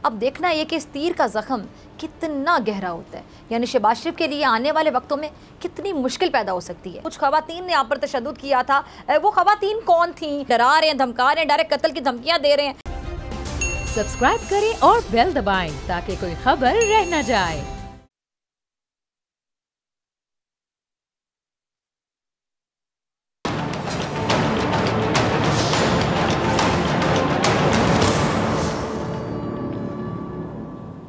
अब देखना ये कि इस तीर का ज़ख्म कितना गहरा होता है, यानी शहबाज शरीफ के लिए आने वाले वक्तों में कितनी मुश्किल पैदा हो सकती है। कुछ खवातीन ने यहाँ पर तशद्दुद किया था, वो खवातीन कौन थी? डरा रहे हैं, धमका रहे हैं, डायरेक्ट कत्ल की धमकियाँ दे रहे हैं। सब्सक्राइब करें और बेल दबाएं ताकि कोई खबर रह न जाए।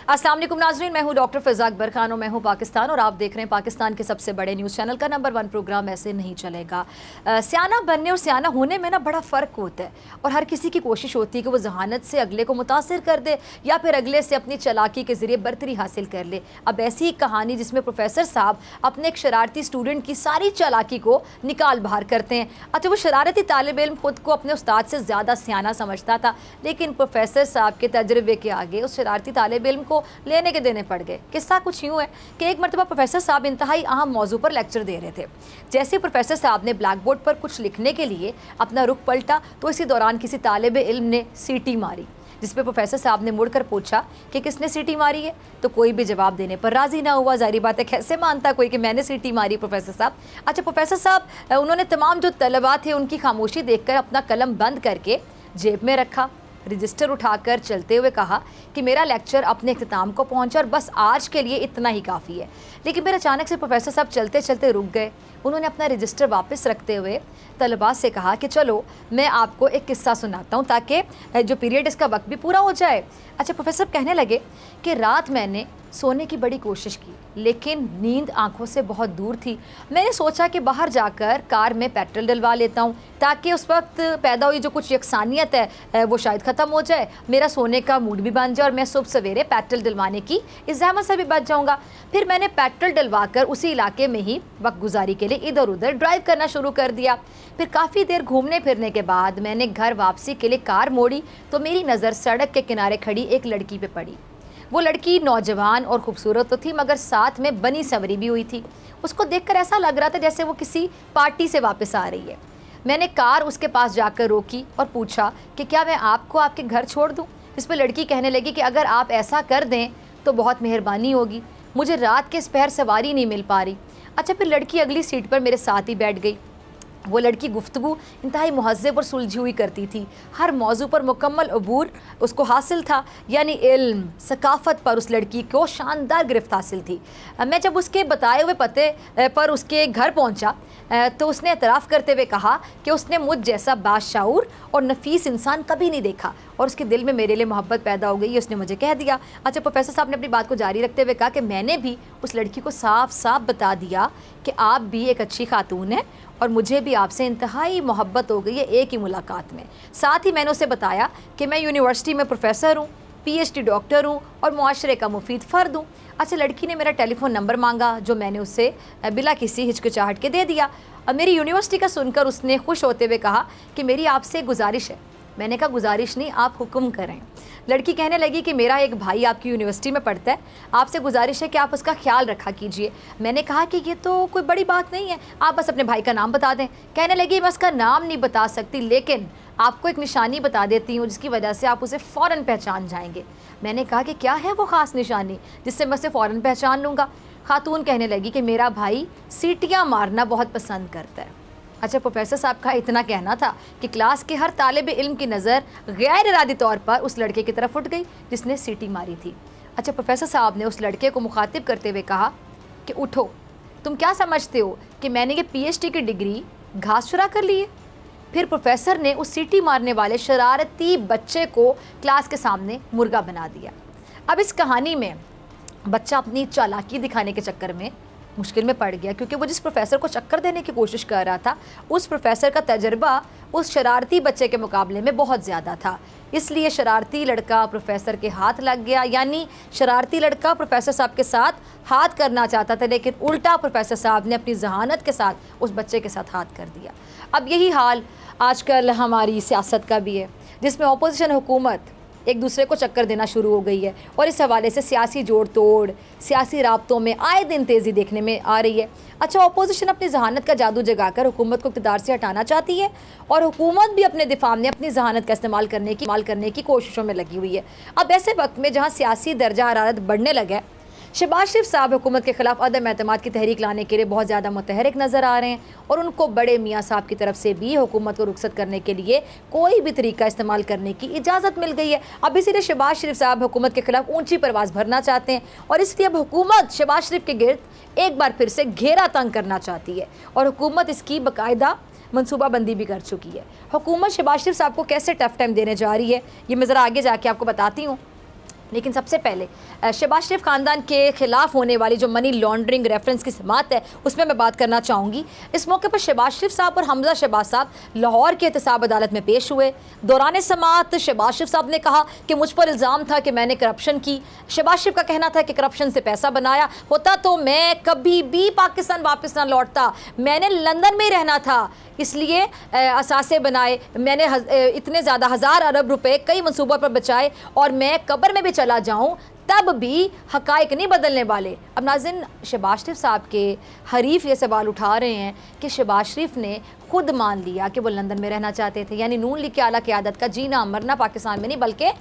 अस्सलाम वालेकुम नाज़रीन, मैं हूं डॉक्टर फ़िज़ा अकबर खान और मैं हूं पाकिस्तान और आप देख रहे हैं पाकिस्तान के सबसे बड़े न्यूज़ चैनल का नंबर 1 प्रोग्राम ऐसे नहीं चलेगा। सियाना बनने और सियाना होने में ना बड़ा फ़र्क होता है और हर किसी की कोशिश होती है कि वो जहानत से अगले को मुतासिर कर दे या फिर अगले से अपनी चालाकी के ज़रिए बरतरी हासिल कर ले। अब ऐसी ही कहानी जिसमें प्रोफेसर साहब अपने एक शरारती स्टूडेंट की सारी चालाकी को निकाल बाहर करते हैं। अच्छा, वो शरारती तालिब इल्म खुद को अपने उस्ताद से ज़्यादा सियाना समझता था, लेकिन प्रोफेसर साहब के तजर्बे के आगे उस शरारती तालिब इल्म को लेने के देने पड़ गए। किस्सा कुछ यूँ है कि एक मरतबा प्रोफेसर साहब इंतहाई अहम मौजू पर लेक्चर दे रहे थे। जैसे ही प्रोफेसर साहब ने ब्लैक बोर्ड पर कुछ लिखने के लिए अपना रुख पलटा तो इसी दौरान किसी तालिब इल्म ने सीटी मारी, जिस पे प्रोफेसर साहब ने मुड़कर पूछा कि किसने सीटी मारी है, तो कोई भी जवाब देने पर राज़ी ना हुआ। जाहिर बात है, कैसे मानता कोई कि मैंने सीटी मारी प्रोफेसर साहब। अच्छा, प्रोफेसर साहब उन्होंने तमाम जो तलबा थे उनकी खामोशी देखकर अपना कलम बंद करके जेब में रखा, रजिस्टर उठाकर चलते हुए कहा कि मेरा लेक्चर अपने इख्तिताम को पहुंचा और बस आज के लिए इतना ही काफ़ी है। लेकिन फिर अचानक से प्रोफेसर साहब चलते चलते रुक गए। उन्होंने अपना रजिस्टर वापस रखते हुए तलबा से कहा कि चलो मैं आपको एक किस्सा सुनाता हूँ ताकि जो पीरियड इसका वक्त भी पूरा हो जाए। अच्छा, प्रोफेसर कहने लगे कि रात मैंने सोने की बड़ी कोशिश की लेकिन नींद आंखों से बहुत दूर थी। मैंने सोचा कि बाहर जाकर कार में पेट्रोल डलवा लेता हूँ ताकि उस वक्त पैदा हुई जो कुछ यकसानियत है वो शायद ख़त्म हो जाए, मेरा सोने का मूड भी बन जाए और मैं सुबह सवेरे पेट्रोल डलवाने की इस ज़हमत से भी बच जाऊँगा। फिर मैंने पेट्रोल डलवा कर उसी इलाके में ही वक्त गुजारी के लिए इधर उधर ड्राइव करना शुरू कर दिया। फिर काफ़ी देर घूमने फिरने के बाद मैंने घर वापसी के लिए कार मोड़ी तो मेरी नज़र सड़क के किनारे खड़ी एक लड़की पे पड़ी। वो लड़की नौजवान और ख़ूबसूरत तो थी मगर साथ में बनी संवरी भी हुई थी। उसको देखकर ऐसा लग रहा था जैसे वो किसी पार्टी से वापस आ रही है। मैंने कार उसके पास जाकर रोकी और पूछा कि क्या मैं आपको आपके घर छोड़ दूँ? जिस पर लड़की कहने लगी कि अगर आप ऐसा कर दें तो बहुत मेहरबानी होगी, मुझे रात के पहर सवारी नहीं मिल पा रही। अच्छा, फिर लड़की अगली सीट पर मेरे साथ ही बैठ गई। वो लड़की गुफ्तगू इंतहाई मुहज़्ज़ब और सुलझी हुई करती थी। हर मौजू पर मुकम्मल अबूर उसको हासिल था, यानी इल्म सकाफ़त पर उस लड़की को शानदार गिरफ्त हासिल थी। मैं जब उसके बताए हुए पते पर उसके घर पहुंचा तो उसने एतराफ़ करते हुए कहा कि उसने मुझ जैसा बाशऊर और नफीस इंसान कभी नहीं देखा और उसके दिल में मेरे लिए मोहब्बत पैदा हो गई, ये उसने मुझे कह दिया। अच्छा, प्रोफेसर साहब ने अपनी बात को जारी रखते हुए कहा कि मैंने भी उस लड़की को साफ साफ बता दिया कि आप भी एक अच्छी खातून हैं और मुझे भी आपसे इंतहाई मोहब्बत हो गई है एक ही मुलाकात में। साथ ही मैंने उसे बताया कि मैं यूनिवर्सिटी में प्रोफेसर हूँ, PhD डॉक्टर हूँ और मुआशरे का मुफीद फ़र्द हूँ। अच्छा, लड़की ने मेरा टेलीफ़ोन नंबर मांगा जो मैंने उससे बिला किसी हिचकिचाहट के दे दिया। अब मेरी यूनिवर्सिटी का सुनकर उसने खुश होते हुए कहा कि मेरी आपसे गुजारिश है। मैंने कहा गुजारिश नहीं, आप हुक्म करें। लड़की कहने लगी कि मेरा एक भाई आपकी यूनिवर्सिटी में पढ़ता है, आपसे गुजारिश है कि आप उसका ख्याल रखा कीजिए। मैंने कहा कि ये तो कोई बड़ी बात नहीं है, आप बस अपने भाई का नाम बता दें। कहने लगी मैं उसका नाम नहीं बता सकती लेकिन आपको एक निशानी बता देती हूँ जिसकी वजह से आप उसे फ़ौरन पहचान जाएंगे। मैंने कहा कि क्या है वो ख़ास निशानी जिससे मैं उसे फ़ौरन पहचान लूँगा? खातून कहने लगी कि मेरा भाई सीटियाँ मारना बहुत पसंद करता है। अच्छा, प्रोफेसर साहब का इतना कहना था कि क्लास के हर तालिब इल्म की नज़र गैर इरादी तौर पर उस लड़के की तरफ उठ गई जिसने सीटी मारी थी। अच्छा, प्रोफेसर साहब ने उस लड़के को मुखातिब करते हुए कहा कि उठो, तुम क्या समझते हो कि मैंने ये PhD की डिग्री घास चुरा कर ली है? फिर प्रोफेसर ने उस सीटी मारने वाले शरारती बच्चे को क्लास के सामने मुर्गा बना दिया। अब इस कहानी में बच्चा अपनी चालाकी दिखाने के चक्कर में मुश्किल में पड़ गया क्योंकि वो जिस प्रोफेसर को चक्कर देने की कोशिश कर रहा था उस प्रोफेसर का तजर्बा उस शरारती बच्चे के मुकाबले में बहुत ज़्यादा था। इसलिए शरारती लड़का प्रोफेसर के हाथ लग गया, यानी शरारती लड़का प्रोफेसर साहब के साथ हाथ करना चाहता था लेकिन उल्टा प्रोफेसर साहब ने अपनी जहानत के साथ उस बच्चे के साथ हाथ कर दिया। अब यही हाल आजकल हमारी सियासत का भी है जिसमें अपोजिशन हुकूमत एक दूसरे को चक्कर देना शुरू हो गई है और इस हवाले से सियासी जोड़ तोड़, सियासी राब्तों में आए दिन तेज़ी देखने में आ रही है। अच्छा, अपोजिशन अपनी जहानत का जादू जगाकर हुकूमत को इक़्तिदार से हटाना चाहती है और हुकूमत भी अपने दिफा में अपनी जहानत का इस्तेमाल करने की कोशिशों में लगी हुई है। अब ऐसे वक्त में जहाँ सियासी दर्जा हरारत बढ़ने लगा, शहबाज शरीफ साहब हुकूमत के ख़िलाफ़ अदम एतमाद की तहरीक लाने के लिए बहुत ज़्यादा मुतहरिक नज़र आ रहे हैं और उनको बड़े मियाँ साहब की तरफ से भी हुकूमत को रुखसत करने के लिए कोई भी तरीका इस्तेमाल करने की इजाज़त मिल गई है। अब इसीलिए शहबाज शरीफ साहब हुकूमत के ख़िलाफ़ ऊंची परवाज़ भरना चाहते हैं और इसलिए अब हुकूमत शहबाज शरीफ के गिर्द एक बार फिर से घेरा तंग करना चाहती है और हुकूमत इसकी बाकायदा मनसूबाबंदी भी कर चुकी है। हुकूमत शहबाज शरीफ साहब को कैसे टफ टाइम देने जा रही है ये मैं ज़रा आगे जाके आपको बताती हूँ, लेकिन सबसे पहले शहबाज शरीफ ख़ानदान के ख़िलाफ़ होने वाली जो मनी लॉन्ड्रिंग रेफरेंस की समाअत है उसमें मैं बात करना चाहूँगी। इस मौके पर शहबाज शरीफ साहब और हमजा शहबाज साहब लाहौर के एहतसाब अदालत में पेश हुए। दौरान समाअत शहबाज शरीफ साहब ने कहा कि मुझ पर इल्ज़ाम था कि मैंने करप्शन की। शहबाज शरीफ का कहना था कि करप्शन से पैसा बनाया होता तो मैं कभी भी पाकिस्तान वापस ना लौटता, मैंने लंदन में ही रहना था, इसलिए असासे बनाए, मैंने इतने ज़्यादा हज़ार अरब रुपए कई मंसूबों पर बचाए और मैं कब्र में भी चला जाऊं तब भी हक़ाइक़ नहीं बदलने वाले। अब नाज़रीन, शहबाज शरीफ साहब के हरीफ ये सवाल उठा रहे हैं कि शहबाज शरीफ ने खुद मान लिया कि वो लंदन में रहना चाहते थे, यानी नून लीग की आला क़यादत का जीना मरना पाकिस्तान में नहीं बल्कि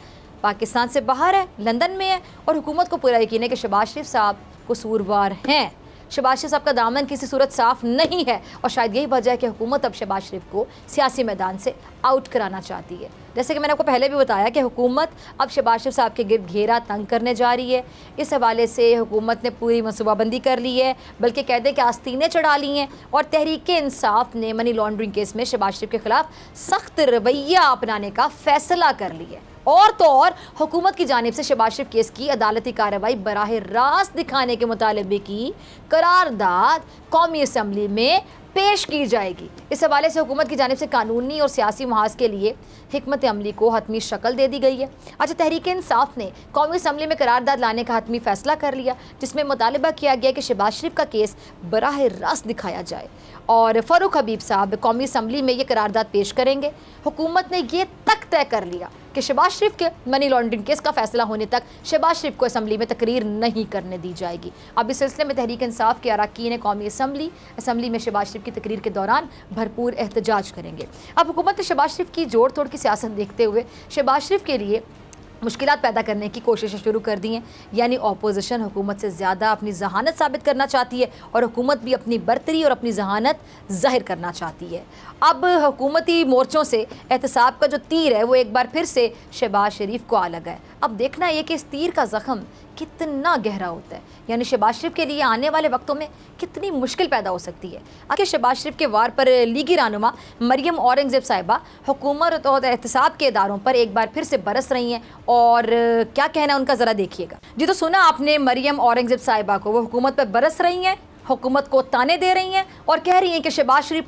पाकिस्तान से बाहर है, लंदन में है और हुकूमत को पूरा यकीन है कि शहबाज शरीफ साहब कसूरवार हैं। शहबाज शरीफ साहब का दामन किसी सूरत साफ़ नहीं है और शायद यही वजह है कि हुकूमत अब शहबाज शरीफ को सियासी मैदान से आउट कराना चाहती है। जैसे कि मैंने आपको पहले भी बताया कि हुकूमत अब शहबाज शरीफ साहब के गिर्द घेरा तंग करने जा रही है। इस हवाले से हुकूमत ने पूरी मनसूबाबंदी कर ली है, बल्कि कहते कि आस्तीनें चढ़ा ली हैं और तहरीक इंसाफ ने मनी लॉन्ड्रिंग केस में शहबाज शरीफ के ख़िलाफ़ सख्त रवैया अपनाने का फ़ैसला कर लिया है। और तो और हुकूमत की जानिब से शहबाज शरीफ केस की अदालती कार्रवाई बराह रास्त दिखाने के मुतालबे की करारदाद कौमी असम्बली में पेश की जाएगी। इस हवाले से हुकूमत की जानिब से कानूनी और सियासी महाज के लिए हिकमत अमली को हतमी शक्ल दे दी गई है। अच्छा, तहरीक इंसाफ ने कौमी असम्बली में करारदाद लाने का हतमी फ़ैसला कर लिया, जिसमें मुतालबा किया गया कि शहबाज शरीफ का केस बराह रास्त दिखाया जाए और फ़ारूक हबीब साहब कौमी असम्बली में ये करारदाद पेश करेंगे। हुकूमत ने यह तक तय कर लिया कि शहबाज शरीफ के मनी लॉन्ड्रिंग केस का फैसला होने तक शहबाज शरीफ को असम्बली में तकरीर नहीं करने दी जाएगी। अब इस सिलसिले में तहरीक इंसाफ के अरकान कौमी असम्बली में शहबाज शरीफ की तकरीर के दौरान भरपूर एहतजाज करेंगे। अब हुकूमत ने शहबाज शरीफ की जोड़ तोड़ की सियासत देखते हुए शहबाज शरीफ के लिए मुश्किलात पैदा करने की कोशिशें शुरू कर दी हैं, यानी अपोजिशन हुकूमत से ज़्यादा अपनी जहानत साबित करना चाहती है और हुकूमत भी अपनी बरतरी और अपनी जहानत ज़ाहिर करना चाहती है। अब हुकूमती मोर्चों से एहतसाब का जो तीर है वो एक बार फिर से शहबाज शरीफ को आ लगा है। अब देखना ये कि इस तीर का ज़ख्म कितना गहरा होता है, यानी शहबाज शरीफ के लिए आने वाले वक्तों में कितनी मुश्किल पैदा हो सकती है। आखिर शहबाज शरीफ के वार पर लीगी रहनुमा मरियम औरंगज़ेब साहिबा हुकूमत और एहतसाब के इदारों पर एक बार फिर से बरस रही हैं और क्या कहना है उनका ज़रा देखिएगा। जी, तो सुना आपने मरियम औरंगज़ेब साहिबा को, वो हुकूमत पर बरस रही हैं, हुकूमत को ताने दे रही हैं और कह रही हैं कि शहबाज शरीफ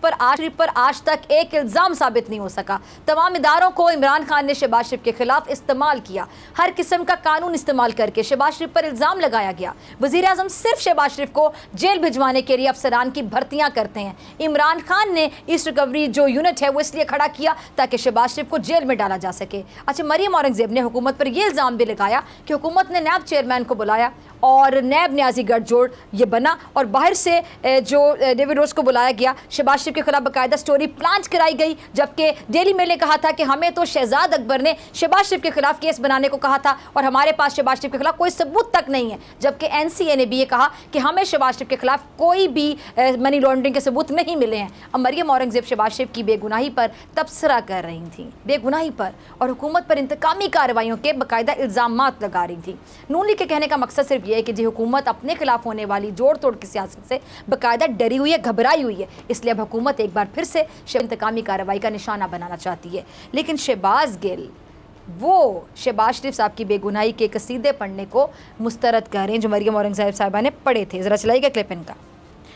पर आज तक एक इल्ज़ाम साबित नहीं हो सका। तमाम इदारों को इमरान खान ने शहबाज शरीफ के खिलाफ इस्तेमाल किया, हर किस्म का कानून इस्तेमाल करके शहबाज शरीफ पर इल्ज़ाम लगाया गया। वज़ीर आज़म सिर्फ शहबाज शरीफ को जेल भिजवाने के लिए अफसरान की भर्तियाँ करते हैं। इमरान खान ने ईस्ट रिकवरी जो यूनिट है वो इसलिए खड़ा किया ताकि शहबाज शरीफ को जेल में डाला जा सके। अच्छा, मरियम औरंगज़ेब ने हुकूमत पर यह इल्ज़ाम भी लगाया कि हुकूमत ने नैब चेयरमैन को बुलाया और नैब न्याजी गठजोड़ ये बना और बाहर से जो डेविड रोज को बुलाया गया, शहबाज शरीफ के खिलाफ बाकायदा स्टोरी प्लांट कराई गई, जबकि डेली मेल ने कहा था कि हमें तो शहजाद अकबर ने शहबाज शरीफ के खिलाफ केस बनाने को कहा था और हमारे पास शहबाज शरीफ के खिलाफ कोई सबूत तक नहीं है, जबकि NCA ने भी ये कहा कि हमें शहबाज शरीफ के खिलाफ कोई भी मनी लॉन्ड्रिंग के सबूत नहीं मिले हैं। अब मरियम औरंगज़ेब शहबाज शरीफ की बेगुनाही पर तबसरा कर रही थी, बेगुनाही पर, और हुकूमत पर इंतकामी कार्रवाइयों के बाकायदा इल्ज़ामात लगा रही थी। नून लीग के कहने का मकसद सिर्फ ये है कि जी हुकूमत अपने खिलाफ होने वाली जोड़ तोड़ की सियासत से बाकायदा डरी हुई है, घबराई हुई है, इसलिए अब हुकूमत एक बार फिर से इंतकामी कार्रवाई का निशाना बनाना चाहती है। लेकिन शहबाज गिल वो शहबाज शरीफ साहब की बेगुनाही के कसीदे पढ़ने को मुस्तरद कर रहे हैं जो मरियम औरंगज़ेब साहिबा ने पढ़े थे। ज़रा चलाइएगा क्लिप इनका।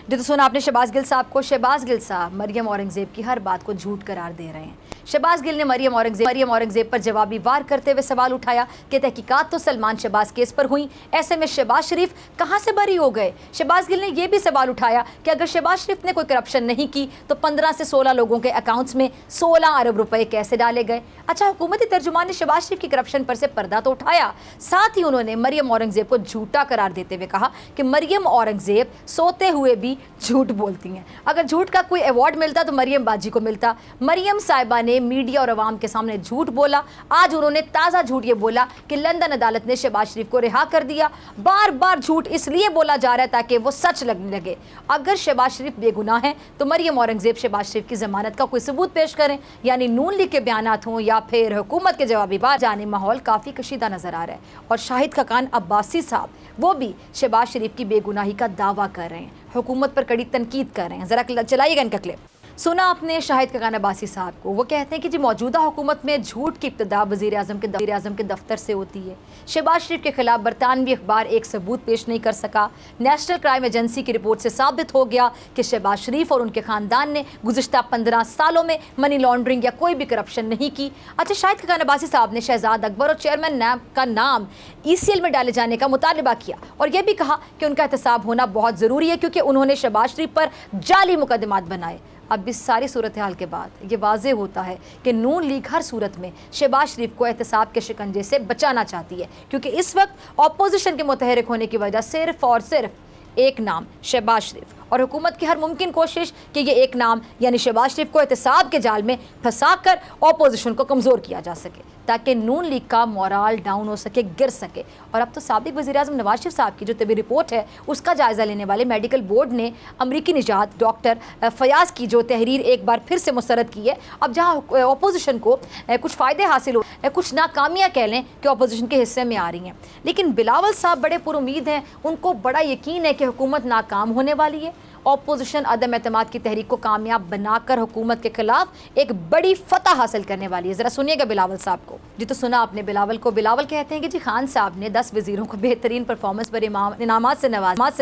जी, तो सुना आपने शहबाज गिल साहब को। शहबाज गिल साहब मरियम औरंगज़ेब की हर बात को झूठ करार दे रहे हैं, शहबाज गिल ने मरियम औरंगजेब पर जवाबी वार करते हुए सवाल उठाया कि तहकीकात तो सलमान शहबाज केस पर हुई, ऐसे में शहबाज शरीफ कहां से बरी हो गए। शहबाज गिल ने यह भी सवाल उठाया कि अगर शहबाज शरीफ ने कोई करप्शन नहीं की तो 15 से 16 लोगों के अकाउंट्स में 16 अरब रुपए कैसे डाले गए। अच्छा, हुकूमती तर्जुमान ने शहबाज शरीफ की करप्शन पर से पर्दा तो उठाया, साथ ही उन्होंने मरियम औरंगजेब को झूठा करार देते हुए कहा कि मरियम औरंगजेब सोते हुए भी झूठ बोलती हैं। अगर झूठ का कोई अवार्ड मिलता तो मरियम बाजी को मिलता। मरियम साहिबा ने मीडिया और अवाम के सामने झूठ बोला। आज उन्होंने ताज़ा झूठ ये बोला कि लंदन अदालत ने शहबाज शरीफ को रिहा कर दिया। बार बार झूठ इसलिए बोला जा रहा है ताकि वो सच लगने लगे। अगर शहबाज शरीफ बेगुनाह है तो मरियम औरंगजेब शहबाज शरीफ की जमानत का कोई सबूत पेश करें, यानी नून लीग के बयानात हों या फिर हुकूमत के जवाबी बात जाने। माहौल काफ़ी कशीदा नजर आ रहा है और शाहिद खकान अब्बासी साहब वो भी शहबाज शरीफ की बेगुनाही का दावा कर रहे हैं, हुकूमत पर कड़ी तनकीद कर रहे हैं। ज़रा चलाइएगा इनका क्लिप। सुना आपने शाहिद खकान अब्बासी साहब को, वो कहते हैं कि जी मौजूदा हुकूमत में झूठ की इब्तिदा वज़ीर आज़म के दफ्तर से होती है। शहबाज शरीफ के खिलाफ बरतानवी अखबार एक सबूत पेश नहीं कर सका। नेशनल क्राइम एजेंसी की रिपोर्ट से साबित हो गया कि शहबाज शरीफ और उनके ख़ानदान ने गुज़िश्ता 15 सालों में मनी लॉन्ड्रिंग या कोई भी करप्शन नहीं की। अच्छा, शाहिद खकान अब्बासी साहब ने शहजाद अकबर और चेयरमैन नैब का नाम ECL में डाले जाने का मुतालबा किया और यह भी कहा कि उनका एहतसाब होना बहुत ज़रूरी है क्योंकि उन्होंने शहबाज शरीफ पर जाली मुकदमात बनाए। अब इस सारी सूरत हाल के बाद ये वाज़ेह होता है कि नून लीग हर सूरत में शहबाज शरीफ को एहतसाब के शिकंजे से बचाना चाहती है, क्योंकि इस वक्त अपोजिशन के मुतहरिक होने की वजह सिर्फ और सिर्फ एक नाम शहबाज शरीफ और हुकूमत की हर मुमकिन कोशिश कि ये एक नाम यानी शहबाज शरीफ को एहतसाब के जाल में फंसाकर अपोजिशन को कमज़ोर किया जा सके ताकि नून लीग का मोराल डाउन हो सके, गिर सके। और अब तो साबिक वज़ीर आज़म नवाज शरीफ साहब की जो तबी रिपोर्ट है उसका जायज़ा लेने वाले मेडिकल बोर्ड ने अमरीकी निजात डॉक्टर फयाज की जो तहरीर एक बार फिर से मुस्तरद की है। अब जहाँ अपोजिशन को कुछ फ़ायदे हासिल हो, कुछ नाकामियाँ कह लें कि अपोजिशन के हिस्से में आ रही हैं, लेकिन बिलावल साहब बड़े पुरुमीद हैं। उनको बड़ा यकीन है कि हुकूमत नाकाम होने वाली है। अपोजिशन अदम एतमाद की तहरीक को कामयाब बनाकर हुकूमत के खिलाफ एक बड़ी फतह हासिल करने वाली है। ज़रा सुनिएगा बिलावल साहब को। जी तो सुना आपने बिलावल को। बिलावल कहते हैं कि जी खान साहब ने 10 वज़ीरों को बेहतरीन परफॉर्मेंस पर इनामात से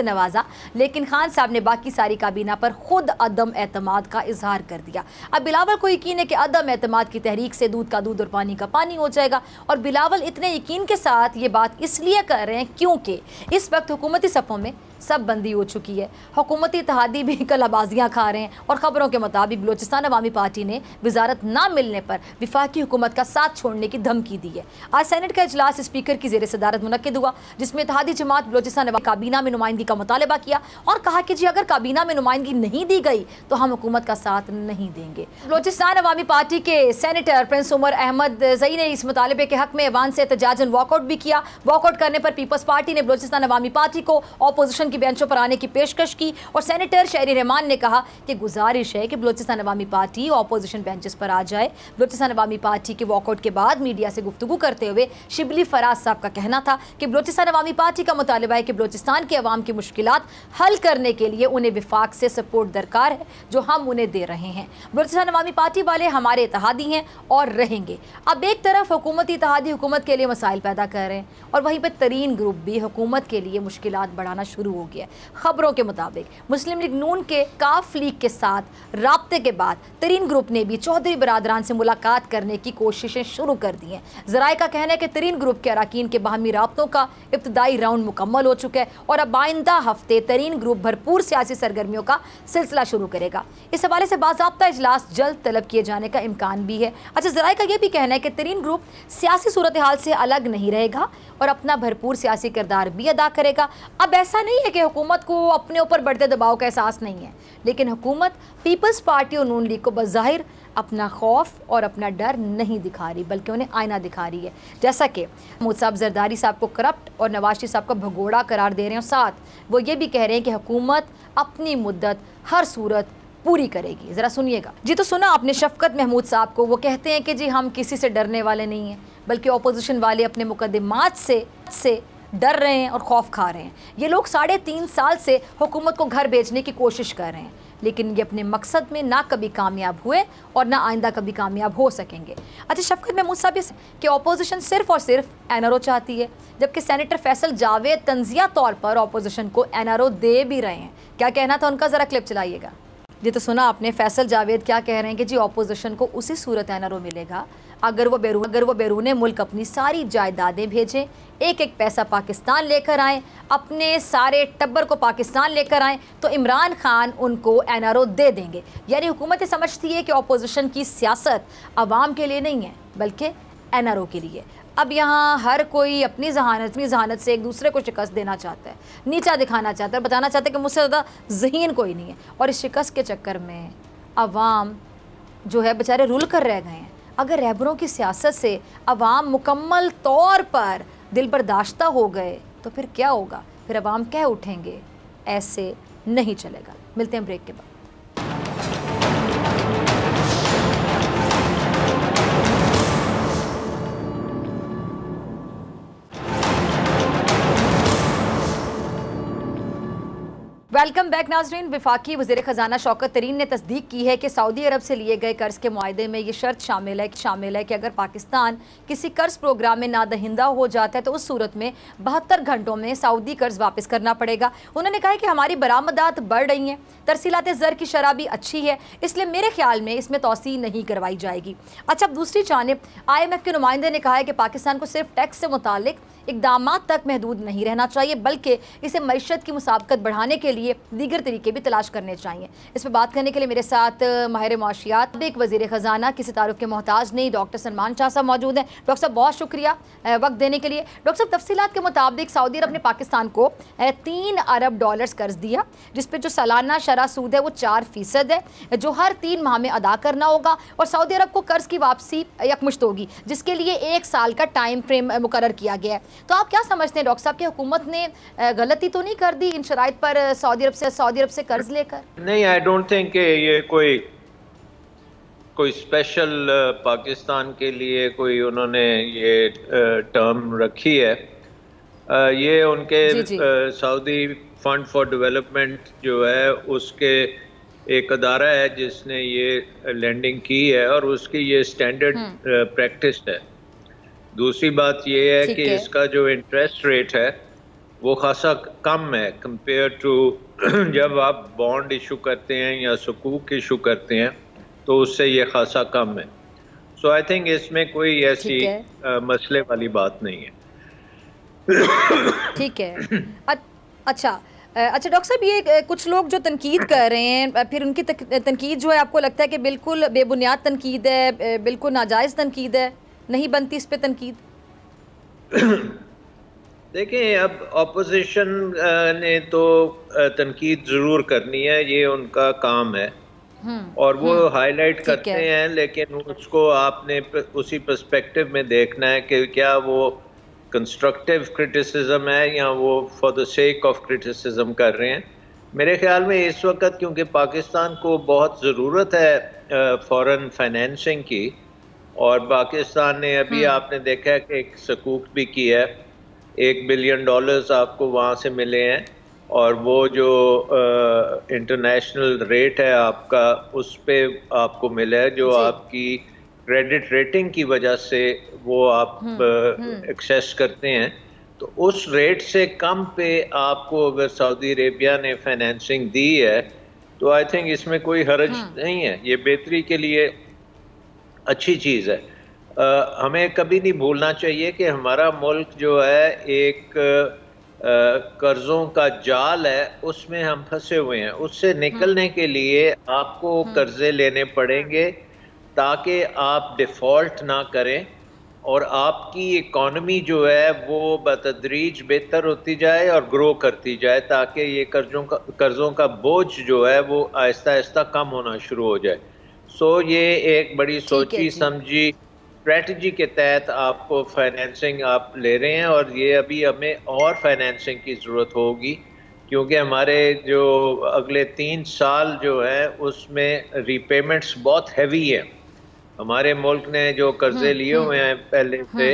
नवाजा, लेकिन खान साहब ने बाकी सारी काबीना पर खुद अदम एतमाद का इजहार कर दिया। अब बिलावल को यकीन है कि अदम एतमाद की तहरीक से दूध का दूध और पानी का पानी हो जाएगा। और बिलावल इतने यकीन के साथ ये बात इसलिए कर रहे हैं क्योंकि इस वक्त हुकूमती सफ़ों में सब बंदी हो चुकी है। हुकूमती इत्तेहादी भी कलाबाजियाँ खा रहे हैं और ख़बरों के मुताबिक बलोचिस्तान अवामी पार्टी ने वजारत ना मिलने पर विफाकी हुकूमत का साथ छोड़ने की धमकी दी है। आज सेनेट का इजलास स्पीकर की ज़ेर सदारत मुनक्किद हुआ, जिसमें इत्तेहादी जमात बलोचिस्तान अवामी काबीना में नुमाइंदगी का मुतालबा किया और कहा कि जी अगर काबीना में नुमाइंदगी नहीं दी गई तो हम हुकूमत का साथ नहीं देंगे। बलोचिस्तान अवामी पार्टी के सेनेटर प्रिंस उमर अहमद ज़ई ने इस मुतालबे के हक़ में ऐवान से एहतजाजन वॉकआउट भी किया। वॉकआउट करने पर पीपल्स पार्टी ने बलोचिस्तान अवामी पार्टी को अपोजिशन की बेंचों पर आने की पेशकश की और सेनेटर शहरी रहमान ने कहा कि गुजारिश है कि बलोचिस्तान अवामी पार्टी अपोजिशन बेंचेस पर आ जाए। बलोचिस्तान अवामी पार्टी के वॉकआउट के बाद मीडिया से गुफ्तगू करते हुए शिबली फराज साहब का कहना था कि बलोचिस्तान अवामी पार्टी का मुतालबा है कि बलोचिस्तान के अवाम की मुश्किलात हल करने के लिए उन्हें विफाक से सपोर्ट दरकार है, जो हम उन्हें दे रहे हैं। बलोचिस्तान अवामी पार्टी वाले हमारे इत्तेहादी हैं और रहेंगे। अब एक तरफ हुकूमती इत्तेहादी हुकूमत के लिए मसाइल पैदा कर रहे हैं और वहीं पर तरीन ग्रुप भी हुकूमत के लिए मुश्किलात बढ़ाना शुरू हो गया। खबरों के मुताबिक मुस्लिम लीग नून के काफ लीग के साथ राब्ते के बाद तरीन ग्रुप ने भी चौधरी बरादरान से मुलाकात करने की कोशिशें शुरू कर दी हैं। ज़राए का कहना है कि तरीन ग्रुप के अरकान के बाहमी राब्तों का इब्तदाई राउंड मुकम्मल हो चुका है और अब आइंदा हफ्ते तरीन ग्रुप भरपूर सियासी सरगर्मियों का सिलसिला शुरू करेगा। इस हवाले से बाज़ाब्ता इजलास जल्द तलब किए जाने का इम्कान भी है। अच्छा, ज़राए का यह भी कहना है कि तरीन ग्रुप सियासी सूरत हाल से अलग नहीं रहेगा और अपना भरपूर सियासी किरदार भी अदा करेगा। अब ऐसा नहीं है कि हुकूमत को अपने ऊपर बढ़ते दबाव का एहसास नहीं है, लेकिन हुकूमत पीपल्स पार्टी और नून लीग को बज़ाहिर अपना खौफ और अपना डर नहीं दिखा रही, बल्कि उन्हें आईना दिखा रही है। जैसा कि महमूद साहब जरदारी साहब को करप्ट और नवाज शरीफ साहब को भगोड़ा करार दे रहे हैं, और साथ वो ये भी कह रहे हैं कि हुकूमत अपनी मुद्दत हर सूरत पूरी करेगी। ज़रा सुनिएगा। जी तो सुना आपने शफकत महमूद साहब को। वो कहते हैं कि जी हम किसी से डरने वाले नहीं हैं, बल्कि अपोजिशन वाले अपने मुकदमात से डर रहे हैं और खौफ खा रहे हैं। ये लोग 3.5 साल से हुकूमत को घर भेजने की कोशिश कर रहे हैं, लेकिन ये अपने मकसद में ना कभी कामयाब हुए और ना आइंदा कभी कामयाब हो सकेंगे। अच्छा, शफकत महमूद साहब कि अपोजिशन सिर्फ और सिर्फ NRO चाहती है, जबकि सेनेटर फैसल जावेद तंजिया तौर पर अपोजिशन को NRO दे भी रहे हैं। क्या कहना था उनका, ज़रा क्लिप चलाइएगा। ये तो सुना आपने, फैसल जावेद क्या कह रहे हैं कि जी ऑपोजिशन को उसी सूरत एनआरओ मिलेगा अगर वो बैरून मुल्क अपनी सारी जायदादें भेजें, एक एक पैसा पाकिस्तान लेकर आएँ, अपने सारे टब्बर को पाकिस्तान लेकर आएँ, तो इमरान खान उनको एनआरओ दे देंगे। यानी हुकूमत समझती है कि ऑपोजिशन की सियासत आवाम के लिए नहीं है बल्कि एनआरओ के लिए। अब यहाँ हर कोई अपनी जहानत से एक दूसरे को शिकस्त देना चाहता है, नीचा दिखाना चाहता है, बताना चाहता है कि मुझसे ज़्यादा ज़हीन कोई नहीं है। और इस शिकस्त के चक्कर में अवाम जो है बेचारे रुल कर रह गए हैं। अगर रहबरों की सियासत से अवाम मुकम्मल तौर पर दिल बर्दाश्ता हो गए तो फिर क्या होगा? फिर अवाम कह उठेंगे ऐसे नहीं चलेगा। मिलते हैं ब्रेक के बाद। वेलकम बैक नाजरीन। वफाकी वज़ीर ख़जाना शौकत तरीन ने तस्दीक की है कि सऊदी अरब से लिए गए कर्ज़ के मुआहदे में ये शर्त शामिल है कि अगर पाकिस्तान किसी कर्ज़ प्रोग्राम में नादहिंदा हो जाता है तो उस सूरत में 72 घंटों में सऊदी कर्ज़ वापस करना पड़ेगा। उन्होंने कहा कि हमारी बरामदात बढ़ रही हैं, तरसीलात ज़र की शरह भी अच्छी है, इसलिए मेरे ख्याल में इसमें तोसी नहीं करवाई जाएगी। अच्छा, अब दूसरी जानिब IMF के नुमाइंदे ने कहा है कि पाकिस्तान को सिर्फ टैक्स से मुतालिक इक़दामात तक महदूद नहीं रहना चाहिए बल्कि इसे मईशत की मुसाबकत बढ़ाने के लिए दीगर तरीके भी तलाश करने चाहिए। इस पर बात करने के लिए मेरे साथ माहिर मुआशियात एक वज़ीर ख़जाना किसी तारुफ के मोहताज नहीं डॉक्टर सलमान शाह साहब मौजूद हैं। डॉक्टर साहब बहुत शुक्रिया वक्त देने के लिए। डॉक्टर साहब, तफसीलात के मुताबिक सऊदी अरब ने पाकिस्तान को $3 अरब कर्ज दिया, जिस पर जो सालाना शरह सूद है वो 4% है, जो हर 3 माह में अदा करना होगा। और सऊदी अरब को कर्ज की वापसी यकमुश्त होगी, जिसके लिए 1 साल का टाइम फ्रेम मुकर्रर किया गया है। तो आप क्या समझते हैं डॉक्टर साहब की हुकूमत ने गलती तो नहीं कर दी इन शराइत पर सऊदी अरब से कर्ज लेकर? नहीं, आई डोंट थिंक ये कोई स्पेशल पाकिस्तान के लिए कोई उन्होंने ये टर्म रखी है। ये उनके सऊदी फंड फॉर डेवलपमेंट जो है उसके एक अदारा है जिसने ये लेंडिंग की है और उसकी ये स्टैंडर्ड प्रैक्टिस है। दूसरी बात ये है कि इसका जो इंटरेस्ट रेट है वो खासा कम है कंपेयर टू जब आप बॉन्ड इशू करते हैं या सुकूक इशू करते हैं तो उससे ये खासा कम है। सो आई थिंक इसमें कोई ऐसी मसले वाली बात नहीं है। ठीक है। अच्छा डॉक्टर साहब, ये कुछ लोग जो तनकीद कर रहे हैं, फिर उनकी तनकीद जो है आपको लगता है कि बिल्कुल बेबुनियाद तनकीद है, बिल्कुल नाजायज़ तनकीद है, नहीं बनती इस पे तनकीद? देखिए, अब ऑपोजिशन ने तो तनकीद ज़रूर करनी है, ये उनका काम है और वो हाईलाइट करते हैं, लेकिन उसको आपने उसी पर्सपेक्टिव में देखना है कि क्या वो कंस्ट्रक्टिव क्रिटिसिज्म है या वो for the sake of criticism कर रहे हैं। मेरे ख्याल में इस वक्त क्योंकि पाकिस्तान को बहुत ज़रूरत है फॉरेन फाइनेंसिंग की, और पाकिस्तान ने अभी आपने देखा है कि एक सकूक भी किया है, $1 बिलियन आपको वहाँ से मिले हैं, और वो जो इंटरनेशनल रेट है आपका उस पे आपको मिला है, जो आपकी क्रेडिट रेटिंग की वजह से वो आप एक्सेस करते हैं। तो उस रेट से कम पे आपको अगर सऊदी अरेबिया ने फाइनेंसिंग दी है तो आई थिंक इसमें कोई हर्ज नहीं है, ये बेहतरी के लिए अच्छी चीज़ है। हमें कभी नहीं भूलना चाहिए कि हमारा मुल्क जो है एक कर्ज़ों का जाल है, उसमें हम फंसे हुए हैं। उससे निकलने के लिए आपको कर्ज़े लेने पड़ेंगे ताकि आप डिफ़ॉल्ट ना करें और आपकी इकॉनमी जो है वो बतदरीज बेहतर होती जाए और ग्रो करती जाए, ताकि ये कर्ज़ों का बोझ जो है वो आहिस्ता आहिस्ता कम होना शुरू हो जाए। सो ये एक बड़ी सोची समझी स्ट्रेटजी के तहत आपको फाइनेंसिंग आप ले रहे हैं, और ये अभी हमें और फाइनेंसिंग की ज़रूरत होगी क्योंकि हमारे जो अगले 3 साल जो है उसमें रीपेमेंट्स बहुत हैवी हैं। हमारे मुल्क ने जो कर्जे लिए हुए हैं पहले से,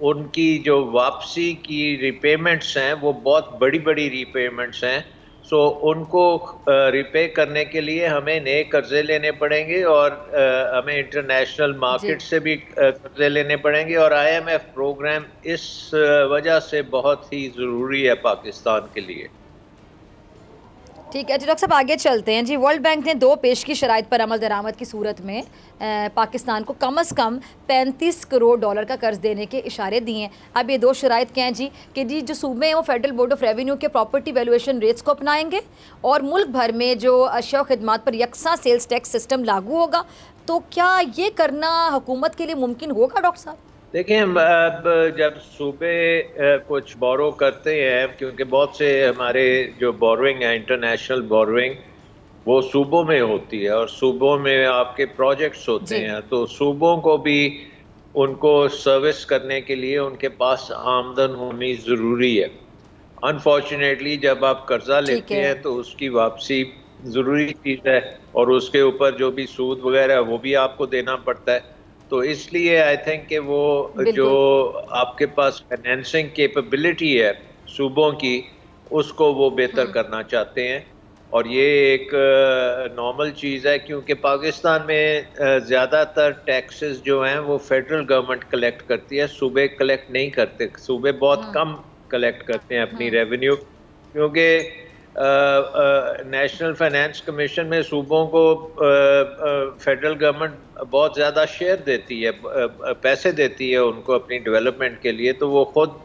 उनकी जो वापसी की रिपेमेंट्स हैं वो बहुत बड़ी बड़ी रिपेमेंट्स हैं। सो उनको रिपे करने के लिए हमें नए कर्जे लेने पड़ेंगे और हमें इंटरनेशनल मार्केट से भी कर्जे लेने पड़ेंगे, और IMF प्रोग्राम इस वजह से बहुत ही ज़रूरी है पाकिस्तान के लिए। ठीक है जी डॉक्टर साहब, आगे चलते हैं जी। वर्ल्ड बैंक ने 2 पेशगी शराइत पर अमल दरामद की सूरत में पाकिस्तान को कम से कम 35 करोड़ डॉलर का कर्ज देने के इशारे दिए हैं। अब ये 2 शराइत क्या हैं जी कि जी जो सूबे हैं वो फेडरल बोर्ड ऑफ रेवेन्यू के प्रॉपर्टी वैल्यूएशन रेट्स को अपनाएंगे और मुल्क भर में जो अशिया और खिदमात पर यकसा सेल्स टैक्स सिस्टम लागू होगा। तो क्या ये करना हुकूमत के लिए मुमकिन होगा डॉक्टर साहब? देखिए, अब जब सूबे कुछ बोरो करते हैं, क्योंकि बहुत से हमारे जो बोरोइंग है इंटरनेशनल बोरोइंग वो सूबों में होती है और सूबों में आपके प्रोजेक्ट्स होते हैं, तो सूबों को भी उनको सर्विस करने के लिए उनके पास आमदन होनी ज़रूरी है। अनफॉर्चुनेटली जब आप कर्जा लेते हैं तो उसकी वापसी ज़रूरी चीज़ है और उसके ऊपर जो भी सूद वगैरह है वो भी आपको देना पड़ता है। तो इसलिए आई थिंक कि वो जो आपके पास फाइनेंसिंग कैपेबिलिटी है सूबों की, उसको वो बेहतर करना चाहते हैं और ये एक नॉर्मल चीज़ है, क्योंकि पाकिस्तान में ज़्यादातर टैक्सेस जो हैं वो फेडरल गवर्नमेंट कलेक्ट करती है, सूबे कलेक्ट नहीं करते। सूबे बहुत कम कलेक्ट करते हैं अपनी रेवेन्यू, क्योंकि नेशनल फाइनेंस कमीशन में सूबों को फेडरल गवर्नमेंट बहुत ज़्यादा शेयर देती है, पैसे देती है उनको अपनी डेवलपमेंट के लिए, तो वो खुद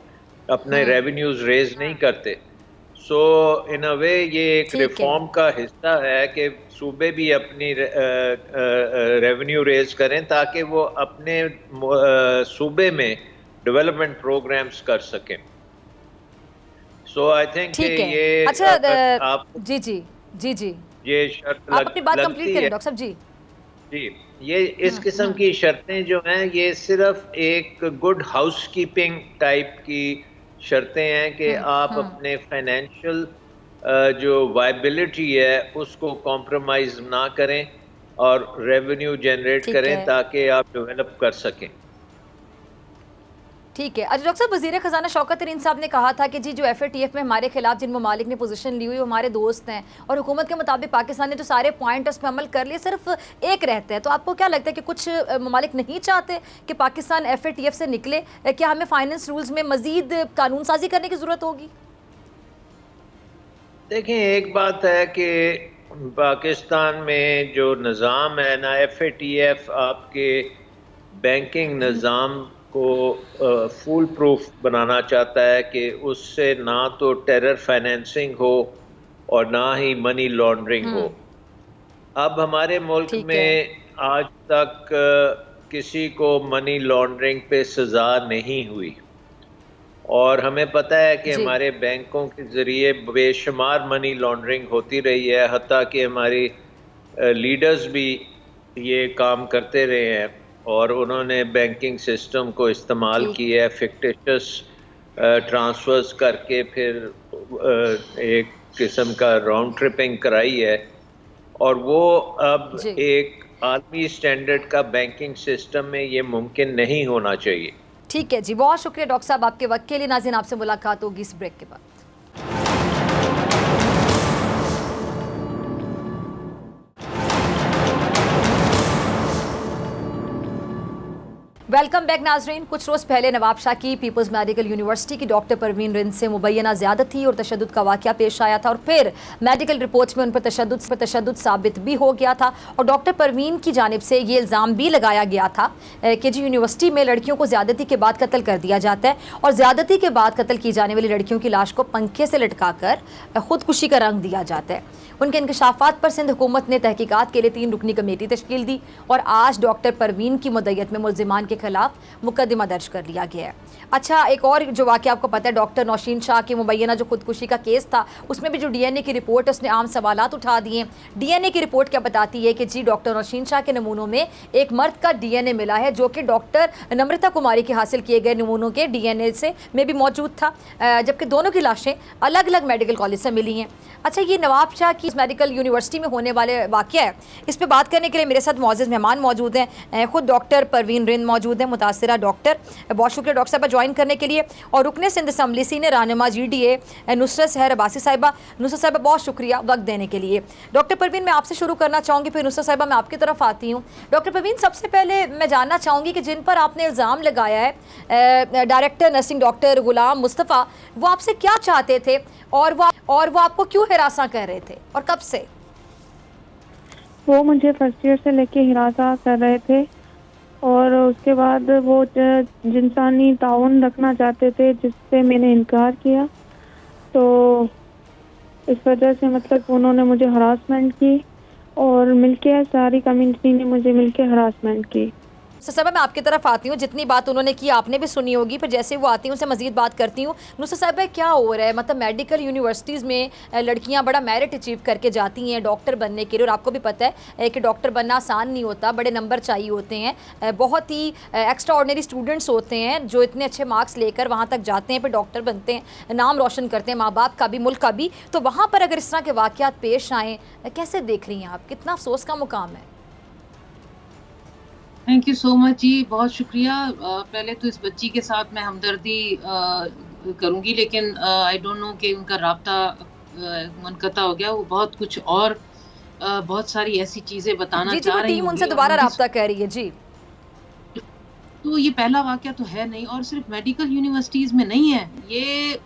अपने रेवेन्यूज़ रेज नहीं करते। सो इन अ वे ये एक रिफॉर्म का हिस्सा है कि सूबे भी अपनी रेवेन्यू रेज करें ताकि वो अपने सूबे में डेवलपमेंट प्रोग्राम्स कर सकें। सो आई थिंक ये अच्छा आप जी जी जी जी ये शर्त आप अपनी बात कंप्लीट करें डॉक्टर साहब जी। जी, ये इस किस्म की शर्तें जो हैं ये सिर्फ एक गुड हाउसकीपिंग टाइप की शर्तें हैं कि आप अपने फाइनेंशियल जो वायबिलिटी है उसको कॉम्प्रोमाइज़ ना करें और रेवेन्यू जनरेट करें ताकि आप डेवलप कर सकें। ठीक है। अच्छा डॉक्टर साहब, वज़ीर ख़ज़ाना शौकत तरीन साहब ने कहा था कि जी जो FATF में हमारे खिलाफ जिन ममालिक ने पोजीशन ली हुई वो हमारे दोस्त हैं और हुकूमत के मुताबिक पाकिस्तान ने जो सारे पॉइंट उस पर अमल कर लिए, सिर्फ एक रहता है। तो आपको क्या लगता है कि कुछ ममालिक नहीं चाहते कि पाकिस्तान FATF से निकले? क्या हमें फाइनेंस रूल्स में मज़ीद कानून साजी करने की ज़रूरत होगी? देखें, एक बात है कि पाकिस्तान में जो निज़ाम है ना, FATF आपके बैंकिंग निज़ाम को फुल प्रूफ बनाना चाहता है कि उससे ना तो टेरर फाइनेंसिंग हो और ना ही मनी लॉन्ड्रिंग हो। अब हमारे मुल्क में आज तक किसी को मनी लॉन्ड्रिंग पे सज़ा नहीं हुई और हमें पता है कि हमारे बैंकों के ज़रिए बेशुमार मनी लॉन्ड्रिंग होती रही है, हत्ता कि हमारी लीडर्स भी ये काम करते रहे हैं और उन्होंने बैंकिंग सिस्टम को इस्तेमाल किया है, फिक्टिशियस ट्रांसफर्स करके फिर एक किस्म का राउंड ट्रिपिंग कराई है और वो अब एक आलमी स्टैंडर्ड का बैंकिंग सिस्टम में ये मुमकिन नहीं होना चाहिए। ठीक है जी, बहुत शुक्रिया डॉक्टर साहब आपके वक्त के लिए। नाज़रीन, आपसे मुलाकात होगी इस ब्रेक के बाद। वेलकम बैक नाजरीन। कुछ रोज़ पहले नवाबशाह की पीपल्स मेडिकल यूनिवर्सिटी की डॉक्टर परवीन रिंद से मुबैना ज़्यादती और तशद्दुद का वाक़या पेश आया था और फिर मेडिकल रिपोर्ट्स में उन पर तशद्दुद साबित भी हो गया था और डॉक्टर परवीन की जानिब से ये इल्ज़ाम भी लगाया गया था कि जी यूनिवर्सिटी में लड़कियों को ज़्यादती के बाद कत्ल कर दिया जाता है और ज़्यादती के बाद कत्ल की जाने वाली लड़कियों की लाश को पंखे से लटका कर ख़ुदकुशी का रंग दिया जाता है। उनके इंकशाफात पर सिंध हुकूमत ने तहकीकात के लिए 3 रुकनी कमेटी तश्कील दी और आज डॉक्टर परवीन की मुद्दत में मुल्ज़िमान के खिलाफ मुकदमा दर्ज कर लिया गया है। अच्छा, एक और जो वाक़या आपको पता है, डॉक्टर नौशीन शाह की मुबैना जो खुदकुशी का केस था उसमें भी जो DNA की रिपोर्ट उसने आम सवालात उठा दिए। DNA की रिपोर्ट क्या बताती है कि जी डॉक्टर नौशीन शाह के नमूनों में एक मर्द का DNA मिला है जो कि डॉक्टर नम्रता कुमारी के हासिल किए गए नमूनों के DNA से में भी मौजूद था, जबकि दोनों की लाशें अलग अलग मेडिकल कॉलेज से मिली हैं। अच्छा, ये नवाबशाह की मेडिकल यूनिवर्सिटी में होने वाले वाक़या है, इस पर बात करने के लिए मेरे साथ मौजूद मेहमान मौजूद हैं। ख़ुद डॉक्टर परवीन रिंद मौजूद हैं, मुतासिरा डॉक्टर। बहुत शुक्रिया डॉक्टर साहबा ज्वाइन करने के लिए। और रुकने सिंध असम्बली सीनियर रहनुमा GDA नुसरत सहर अब्बासी साहिबा। नुसरत साहिबा बहुत शुक्रिया वक्त देने के लिए। डॉक्टर परवीन, मैं आपसे शुरू करना चाहूँगी, फिर नुसरत साहिबा मैं आपकी तरफ आती हूँ। डॉक्टर परवीन, सबसे पहले मैं जानना चाहूँगी कि जिन पर आपने इल्ज़ाम लगाया है डायरेक्टर नर्सिंग डॉक्टर गुलाम मुस्तफ़ा, वो आपसे क्या चाहते थे और वो और वो आपको क्यों हिरासा कर रहे थे और कब से? वो मुझे फर्स्ट ईयर से लेके हिरासा कर रहे थे और उसके बाद वो जिंसानी ताउन रखना चाहते थे, जिससे मैंने इनकार किया। तो इस वजह से मतलब उन्होंने मुझे हरासमेंट की और मिलके सारी कम्युनिटी ने मुझे मिलके हरासमेंट की। साहिबा मैं आपकी तरफ आती हूँ, जितनी बात उन्होंने की आपने भी सुनी होगी, फिर जैसे वो आती हूँ उनसे मजीद बात करती हूँ। नुसरत साहिबा क्या हो रहा है, मतलब मेडिकल यूनिवर्सिटीज़ में लड़कियाँ बड़ा मेरिट अचीव करके जाती हैं डॉक्टर बनने के लिए, और आपको भी पता है कि डॉक्टर बनना आसान नहीं होता, बड़े नंबर चाहिए होते हैं, बहुत ही एक्स्ट्रा ऑर्डिनरी स्टूडेंट्स होते हैं जो इतने अच्छे मार्क्स लेकर वहाँ तक जाते हैं, फिर डॉक्टर बनते हैं, नाम रोशन करते हैं माँ बाप का भी, मुल्क का भी। तो वहाँ पर अगर इस तरह के वाक़यात पेश आएँ, कैसे देख रही हैं आप, कितना अफसोस का मुकाम है? थैंक यू सो मच जी, बहुत शुक्रिया। पहले तो इस बच्ची के साथ मैं हमदर्दी करूंगी, लेकिन आई डोंट नो कि उनका राब्ता मुनक़ता हो गया। वो बहुत कुछ और बहुत सारी ऐसी चीज़ें बताना चाह रही टीम उनसे दोबारा राब्ता कर रही है जी। तो ये पहला वाक़या तो है नहीं, और सिर्फ मेडिकल यूनिवर्सिटीज़ में नहीं है ये,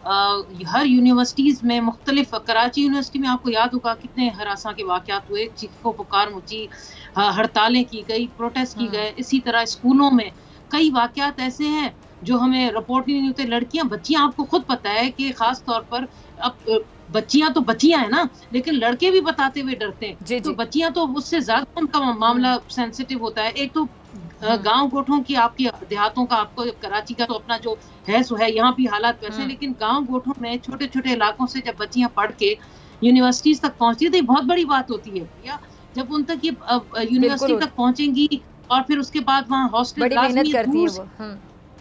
हर यूनिवर्सिटीज़ में मुख्तलिफ। कराची यूनिवर्सिटी में आपको याद होगा कितने हरासा के वाक़यात हुए, चीखों पुकार मची, हड़तालें की गई, प्रोटेस्ट की गए। इसी तरह स्कूलों में कई वाक़यात ऐसे हैं जो हमें रिपोर्ट नहीं होते। लड़कियां बच्चियां, आपको खुद पता है कि ख़ास तौर पर अब बच्चियां तो बच्चियां है ना, लेकिन लड़के भी बताते हुए डरते हैं। तो बच्चियां तो उससे ज़्यादा उनका मामला सेंसिटिव होता है। एक तो गांव गोठों की, आपकी देहातों का, आपको कराची का तो अपना जो है सो है, यहाँ भी हालात वैसे, लेकिन गांव गोठों में छोटे छोटे इलाकों से जब बच्चियां पढ़ के यूनिवर्सिटीज तक पहुंचती तो बहुत बड़ी बात होती है भैया। जब उन तक ये यूनिवर्सिटी तक पहुंचेंगी और फिर उसके बाद वहाँ हॉस्टल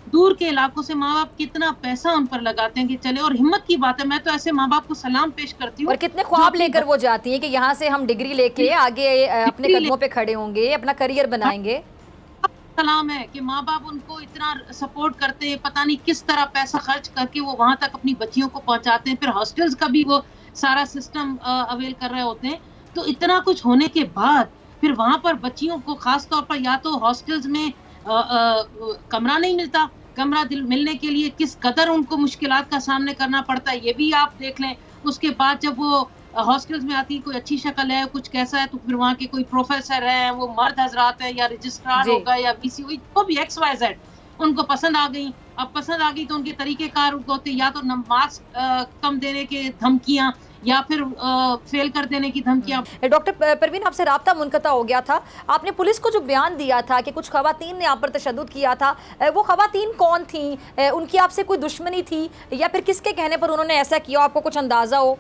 दूर के इलाकों से माँ बाप कितना पैसा उन पर लगाते हैं कि चले, और हिम्मत की बात है। मैं तो ऐसे माँ बाप को सलाम पेश करती हूँ। और कितने ख्वाब लेकर वो जाती हैं कि यहाँ से हम डिग्री लेके आगे अपने कदमों पे खड़े होंगे, अपना करियर बनाएंगे। सलाम है कि माँ बाप उनको इतना सपोर्ट करते हैं, पता नहीं किस तरह पैसा खर्च करके वो वहां तक अपनी बच्चियों को पहुंचाते हैं। फिर हॉस्टल्स का भी वो सारा सिस्टम अवेल कर रहे होते हैं। तो इतना कुछ होने के बाद फिर वहां पर बच्चियों को खास तौर पर या तो हॉस्टल्स में कमरा नहीं मिलता, कमरा मिलने के लिए किस कदर उनको मुश्किलात का सामना करना पड़ता है, ये भी आप देख लें। उसके बाद जब वो हॉस्टल्स में आती, कोई अच्छी शक्ल है, कुछ कैसा है, तो फिर वहाँ के कोई प्रोफेसर है, वो मर्द हजरात है या रजिस्ट्रार होगा या वीसी हुई, वो भी XYZ उनको पसंद आ गई। अब पसंद आ गई तो उनके तरीकेकार होते या तो मार्क्स कम देने के धमकियाँ या फिर फेल कर देने की धमकियाँ। डॉक्टर परवीन, आपसे राब्ता मुनक़ता हो गया था, आपने पुलिस को जो बयान दिया था कि कुछ ख़वातीन ने आप पर तशद्दुद किया था, वो ख़वातीन कौन थी? उनकी आपसे कोई दुश्मनी थी या फिर किसके कहने पर उन्होंने ऐसा किया, आपको कुछ अंदाज़ा हो?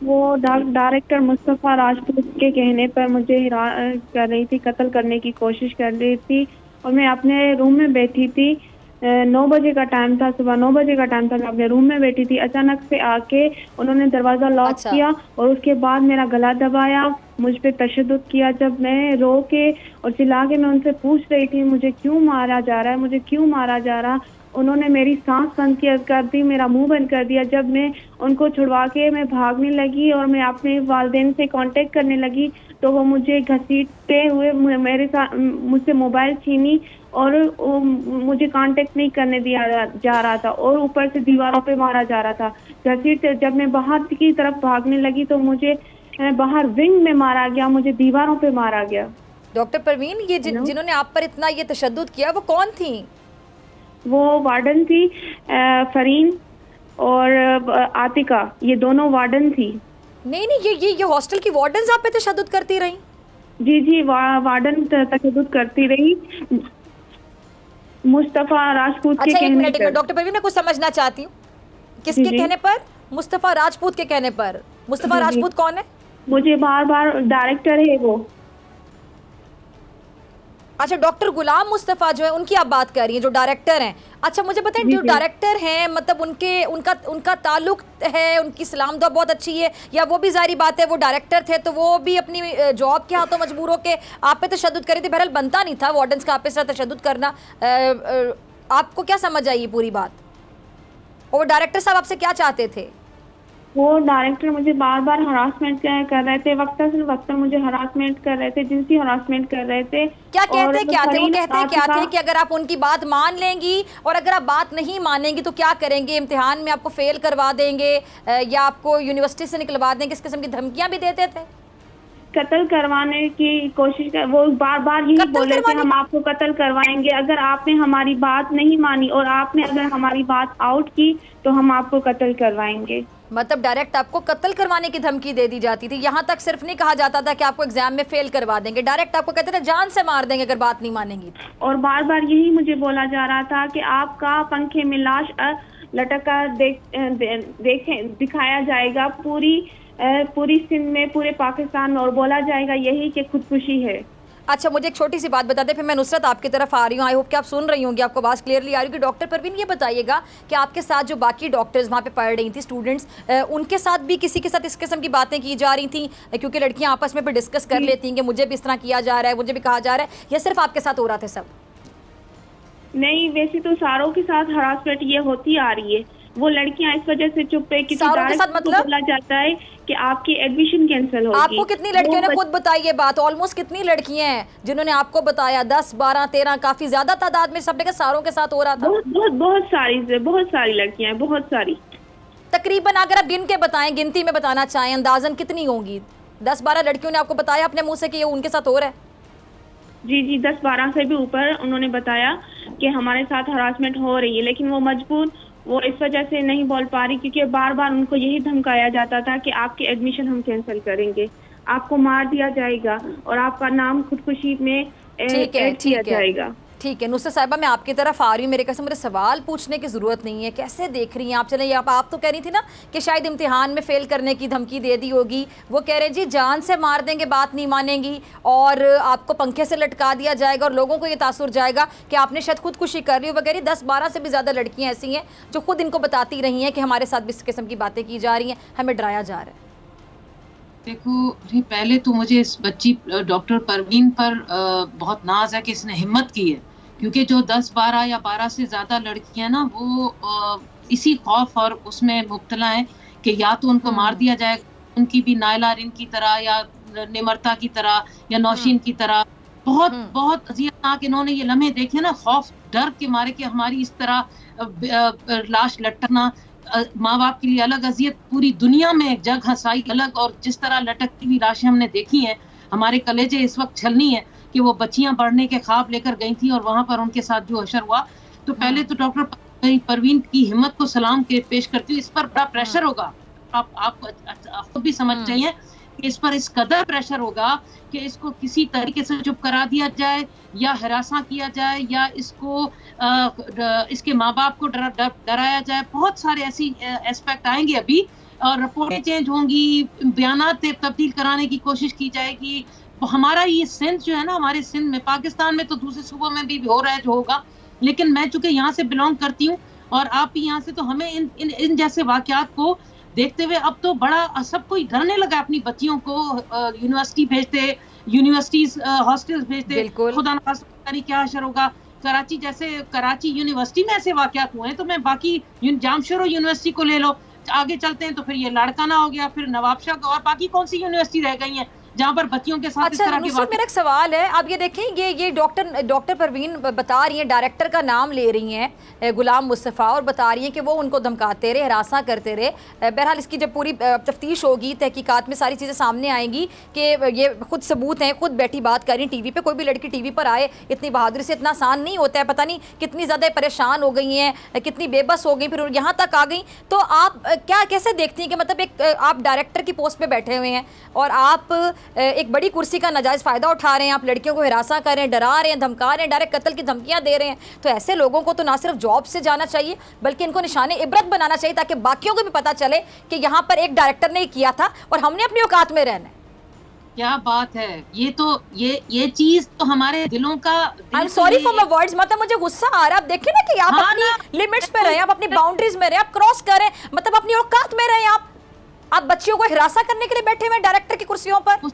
वो डायरेक्टर मुस्तफ़ा राजपूत के कहने पर मुझे कर रही थी, कत्ल करने की कोशिश कर रही थी, और मैं अपने रूम में बैठी थी। 9 बजे का टाइम था, सुबह 9 बजे का टाइम था, मैं अपने रूम में बैठी थी। अचानक से आके उन्होंने दरवाज़ा लॉक किया और उसके बाद मेरा गला दबाया, मुझ पे तशद्दुद किया। जब मैं रो के और चिल्ला के मैं उनसे पूछ रही थी मुझे क्यों मारा जा रहा है, मुझे क्यों मारा जा रहा, उन्होंने मेरी सांस बंद कर दी, मेरा मुंह बंद कर दिया। जब मैं उनको छुड़वा के मैं भागने लगी और मैं अपने वालिदैन से कांटेक्ट करने लगी तो वो मुझे घसीटते हुए मुझसे मोबाइल छीनी और मुझे कांटेक्ट नहीं करने दिया जा रहा था और ऊपर से दीवारों पे मारा जा रहा था घसीटते। जब मैं बाहर की तरफ भागने लगी तो मुझे बाहर विंग में मारा गया, मुझे दीवारों पे मारा गया। डॉक्टर परवीन, ये जिन्होंने आप पर इतना ये तशद्दुद किया वो कौन थी? वो वार्डन थी, फरीन और आतिका, ये दोनों वार्डन थी। नहीं, ये हॉस्टल की वार्डन आप पे तशद्दुद करती रही? जी, वार्डन तशद्दुद करती रही मुस्तफ़ा राजपूत के कहने पर। डॉक्टर परवीन, मैं कुछ समझना चाहती हूँ, किसके कहने पर? मुस्तफ़ा राजपूत के कहने पर। मुस्तफ़ा राजपूत कौन है? मुझे बार डायरेक्टर है वो। अच्छा, डॉक्टर गुलाम मुस्तफ़ा जो है उनकी आप बात कर रही हैं, जो डायरेक्टर हैं। अच्छा, मुझे बताएं, जो डायरेक्टर हैं मतलब उनका ताल्लुक है, उनकी सलाम दुआ बहुत अच्छी है, या वो भी जारी बात है वो डायरेक्टर थे तो वो भी अपनी जॉब के हाथों मजबूर होकर आप पे तशद्दुद करी थी? बहरहाल बनता नहीं था वार्डन्स का आप पे तशद्दुद करना। आपको क्या समझ आई ये पूरी बात, और डायरेक्टर साहब आपसे क्या चाहते थे? वो डायरेक्टर मुझे बार बार हरासमेंट कर रहे थे, वक्तन मुझे हरासमेंट कर रहे थे, जिनसी हरासमेंट कर रहे थे। क्या कहते क्या थे? वो कहते क्या थे कि अगर आप उनकी बात मान लेंगी और अगर आप बात नहीं मानेंगी तो क्या करेंगे, इम्तिहान में आपको फेल करवा देंगे या आपको यूनिवर्सिटी से निकलवा देंगे, किस किस्म की धमकियां भी देते थे? कत्ल करवाने की कोशिश कर, वो बार बार यही बोल रहे थे हम आपको कत्ल करवाएंगे, अगर आपने हमारी बात नहीं मानी और आपने अगर हमारी बात आउट की तो हम आपको कत्ल करवाएंगे। मतलब डायरेक्ट आपको कत्ल करवाने की धमकी दे दी जाती थी। यहाँ तक सिर्फ नहीं कहा जाता था कि आपको एग्जाम में फेल करवा देंगे, डायरेक्ट आपको कहते थे जान से मार देंगे अगर बात नहीं मानेंगी। और बार बार यही मुझे बोला जा रहा था कि आपका पंखे में लाश लटक कर दिखाया जाएगा पूरी सिंध में, पूरे पाकिस्तान में, और बोला जाएगा यही कि खुदकुशी है। अच्छा, मुझे एक छोटी सी बात बता दें, फिर मैं नुसरत आपकी तरफ आ रही हूँ। आई होप कि आप सुन रही होंगी, आपको बात क्लियरली आ रही होगी। डॉक्टर परवीन, ये बताइएगा कि आपके साथ जो बाकी डॉक्टर्स वहाँ पे पढ़ रही थी, स्टूडेंट्स, उनके साथ भी किसी के साथ इस किस्म की बातें की जा रही थी? क्योंकि लड़कियाँ आपस में भी डिस्कस कर लेती हैं कि मुझे भी इस तरह किया जा रहा है, मुझे भी कहा जा रहा है, या सिर्फ आपके साथ हो रहा था सब? नहीं, वैसे तो सारों के साथ हरासमेंट ये होती आ रही है। वो लड़कियां इस वजह से चुप है क्योंकि मतलब बोला जाता है कि आपकी एडमिशन कैंसिल होगी। आपको कितनी लड़कियों ने खुद बताई ये बात? ऑलमोस्ट कितनी लड़कियां हैं जिन्होंने आपको बताया? 10, 12, 13, काफी ज्यादा तादाद में? सबने के सारों के साथ हो रहा था? बहुत सारी लड़कियां, बहुत सारी। तकरीबन अगर आप गिन के बताएं, गिनती में बताना चाहें, अंदाजन कितनी होंगी? 10-12 लड़कियों ने आपको बताया अपने मुंह से कि ये उनके साथ हो रहा है? जी, 10-12 से भी ऊपर उन्होंने बताया कि हमारे साथ हरासमेंट हो रही है, लेकिन वो इस वजह से नहीं बोल पा रही क्योंकि बार बार उनको यही धमकाया जाता था कि आपकी एडमिशन हम कैंसिल करेंगे, आपको मार दिया जाएगा और आपका नाम खुदकुशी में ऐड किया जाएगा। ठीक है नुसरत साहिबा, मैं आपकी तरफ आ रही हूँ। मेरे कैसे मुझे सवाल पूछने की ज़रूरत नहीं है, कैसे देख रही हैं आप? चलें, आप तो कह रही थी ना कि शायद इम्तिहान में फ़ेल करने की धमकी दे दी होगी। वो कह रहे जी जान से मार देंगे, बात नहीं मानेंगी और आपको पंखे से लटका दिया जाएगा और लोगों को ये तासुर जाएगा कि आपने शायद खुदकुशी कर रही हो वगैरह। 10-12 से भी ज़्यादा लड़कियाँ ऐसी हैं जो खुद इनको बताती रही हैं कि हमारे साथ भी इस किस्म की बातें की जा रही हैं, हमें डराया जा रहा है। देखो जी, पहले तो मुझे इस बच्ची डॉक्टर परवीन पर बहुत नाज है कि इसने हिम्मत की है, क्योंकि जो 10-12 या 12 से ज़्यादा लड़कियां ना वो इसी खौफ और उसमें मुब्तला हैं कि या तो उनको मार दिया जाएगा, उनकी भी नायला रिन की तरह या निमरता की तरह या नौशीन की तरह बहुत अज़ियतनाक इन्होंने ये लम्हे देखे ना, खौफ डर के मारे कि हमारी इस तरह लाश लटकना माँ बाप के लिए अलग अजियत, पूरी दुनिया में जग हंसाई अलग, और जिस तरह लटकती हुई लाशें हमने देखी हैं, हमारे कलेजे इस वक्त छलनी है कि वो बच्चियां पढ़ने के ख्वाब लेकर गई थी और वहां पर उनके साथ जो हशर हुआ। तो पहले तो डॉक्टर परवीन की हिम्मत को सलाम के पेश करती हूँ। इस पर बड़ा प्रेशर होगा, आप भी समझ चाहिए कि इस पर इस कदर प्रेशर होगा कि इसको किसी तरीके से चुप करा दिया जाए या हरासा किया जाए या इसको इसके माँ बाप को डराया जाए। बहुत सारे ऐसी एस्पेक्ट आएंगे अभी और रिपोर्टें चेंज होंगी, बयानात तब्दील कराने की कोशिश की जाएगी। हमारा ये सिंध जो है ना, हमारे सिंध में, पाकिस्तान में तो दूसरे सूबों में भी हो रहा है जो होगा, लेकिन मैं चूंकि यहाँ से बिलोंग करती हूँ और आप भी यहाँ से, तो हमें इन जैसे वाकयात को देखते हुए अब तो बड़ा सब कोई डरने लगा अपनी बच्चियों को यूनिवर्सिटी भेजते, यूनिवर्सिटीज हॉस्टल्स भेजते। खुदा न खास्ता क्या असर होगा। कराची जैसे कराची यूनिवर्सिटी में ऐसे वाकयात हुए हैं, तो मैं बाकी जामशोरो यूनिवर्सिटी को ले लो, आगे चलते हैं तो फिर ये लाड़काना हो गया, फिर नवाबशाह और बाकी कौन सी यूनिवर्सिटी रह गई हैं जहाँ पर बच्चियों के साथ इस तरह की बात। मेरा एक सवाल है, आप ये देखें, ये डॉक्टर परवीन बता रही हैं, डायरेक्टर का नाम ले रही हैं गुलाम मुस्तफ़ा, और बता रही हैं कि वो उनको धमकाते रहे, हरासा करते रहे। बहरहाल इसकी जब पूरी तफ्तीश होगी, तहकीकात में सारी चीज़ें सामने आएंगी कि ये खुद सबूत हैं, खुद बैठी बात कर रही टीवी पे। कोई भी लड़की टीवी पर आए इतनी बहादुरी से, इतना आसान नहीं होता है। पता नहीं कितनी ज़्यादा परेशान हो गई हैं, कितनी बेबस हो गई, फिर यहाँ तक आ गई। तो आप कैसे देखती हैं कि मतलब एक आप डायरेक्टर की पोस्ट पर बैठे हुए हैं और आप एक बड़ी कुर्सी का नाजायज़ फ़ायदा उठा रहे हैं, आप लड़कियों को हिरासा कर रहे हैं, डरा रहे हैं, धमका रहे हैं, डायरेक्ट कत्ल की धमकियां दे रहे हैं। तो ऐसे लोगों को तो ना सिर्फ जॉब से जाना चाहिए बल्कि इनको निशाने इबरत बनाना चाहिए, ताकि बाकियों को भी पता चले कि यहाँ पर एक डायरेक्टर ने किया था और हमने अपनी औकात में रहना है। क्या बात है, ये तो ये चीज तो हमारे दिलों का। I am sorry for my words, मतलब मुझे गुस्सा आ रहा है। आप देखें ना कि आप अपनी लिमिट्स में रहे, आप अपनी बाउंड्रीज में रहे, आप क्रॉस करें, मतलब अपनी औकात में रहे। आप बच्चियों को हिरासा करने के लिए बैठे हुए डायरेक्टर की कुर्सियों पर।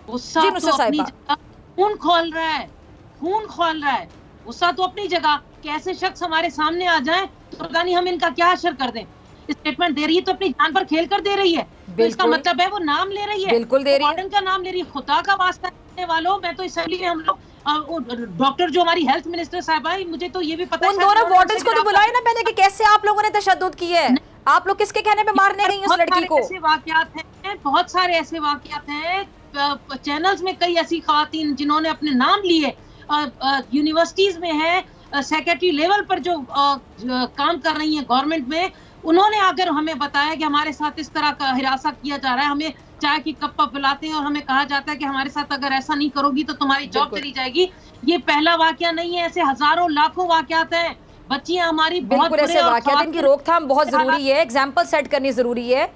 गुस्सा तो अपनी जगह, खून खोल रहा है, गुस्सा तो अपनी जगह। कैसे शख्स हमारे सामने आ जाएं तो पता नहीं हम इनका क्या असर कर दें। स्टेटमेंट दे रही है तो अपनी जान पर खेल कर दे रही है, तो इसका मतलब है वो नाम ले रही है, बिल्कुल दे रही है, वार्डन का नाम ले रही है। खुदा का वास्ता करने वालों, मैं तो इसलिए हम लोग डॉक्टर जो हमारी हेल्थ मिनिस्टर साहब आई, मुझे तो ये भी पता है उन दोनों वार्डन्स को तो बुलाए ना पहले कि कैसे आप लोगों ने तशद्दुद की है, आप लोग किसके कहने पे मारने गई उस लड़की को? ऐसे वाकयात हैं, बहुत सारे ऐसे वाकयात हैं, चैनल्स में कई ऐसी खवातीन जिन्होंने अपने नाम लिए, यूनिवर्सिटीज में है, सेक्रेटरी लेवल पर जो काम कर रही है गवर्नमेंट में, उन्होंने अगर हमें बताया कि हमारे साथ इस तरह का हिरासा किया जा रहा है, हमें चाय की कप पिलाते हैं और हमें कहा जाता है कि हमारे साथ अगर ऐसा नहीं करोगी तो तुम्हारी जॉब चली जाएगी। ये पहला वाकया नहीं है, ऐसे हज़ारों लाखों वाकयात हैं। बच्चियां हमारी बिल्कुल ऐसे वाकयात, इनकी रोकथाम बहुत जरूरी है, एग्जाम्पल सेट करनी जरूरी है,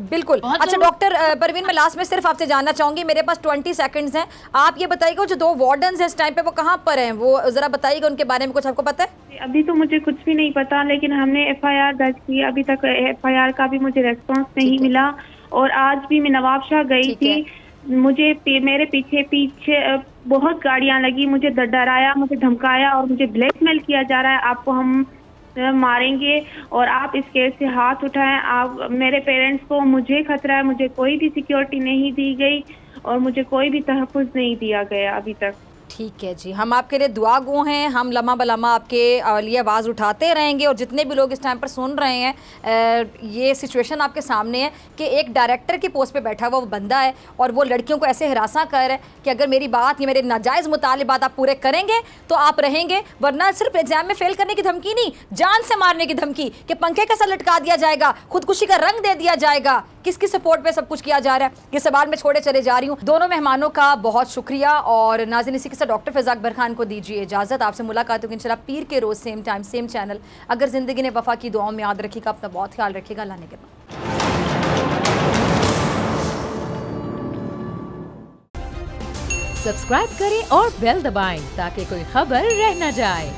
बिल्कुल। अच्छा डॉक्टर परवीन, मैं लास्ट में सिर्फ आपसे जानना चाहूंगी, मेरे पास 20 सेकंड्स हैं, आप ये बताइएगा जो 2 वार्डन्स हैं इस टाइम पे वो कहाँ पर हैं, वो जरा बताइएगा, उनके बारे में कुछ आपको पता है? अभी तो मुझे कुछ भी नहीं पता, लेकिन हमने FIR दर्ज की, अभी तक FIR का भी मुझे रेस्पॉन्स नहीं मिला। और आज भी मैं नवाब शाह गई थी, मुझे मेरे पीछे बहुत गाड़ियां लगी, मुझे डराया, मुझे धमकाया और मुझे ब्लैकमेल किया जा रहा है, आपको हम मारेंगे और आप इस केस से हाथ उठाएं। आप मेरे पेरेंट्स को, मुझे खतरा है, मुझे कोई भी सिक्योरिटी नहीं दी गई और मुझे कोई भी तहफ़्फ़ुज़ नहीं दिया गया अभी तक। ठीक है जी, हम आपके लिए दुआ गो हैं, हम लम्हा बलम्हा आपके लिए आवाज़ उठाते रहेंगे। और जितने भी लोग इस टाइम पर सुन रहे हैं, ये सिचुएशन आपके सामने है कि एक डायरेक्टर की पोस्ट पे बैठा हुआ वो बंदा है और वो लड़कियों को ऐसे हिरासा कर रहा है कि अगर मेरी बात या मेरे नाजायज़ मुतालिबात आप पूरे करेंगे तो आप रहेंगे, वरना सिर्फ एग्जाम में फेल करने की धमकी नहीं, जान से मारने की धमकी कि पंखे का सर लटका दिया जाएगा, खुदकुशी का रंग दे दिया जाएगा। किसकी सपोर्ट पे सब कुछ किया जा रहा है, ये सवाल मैं छोड़े चले जा रही हूँ। दोनों मेहमानों का बहुत शुक्रिया। और नाज़रीन, इसी के साथ डॉक्टर फ़ैज़ा अकबर खान को दीजिए इजाज़त, आपसे मुलाकात होगी इंशाल्लाह पीर के रोज़, सेम टाइम सेम चैनल। अगर ज़िंदगी ने वफ़ा की, दुआओं में याद रखिएगा, अपना बहुत ख्याल रखिएगा। लाने के बाद सब्सक्राइब करें और बेल दबाएं ताकि कोई खबर रह न जाए।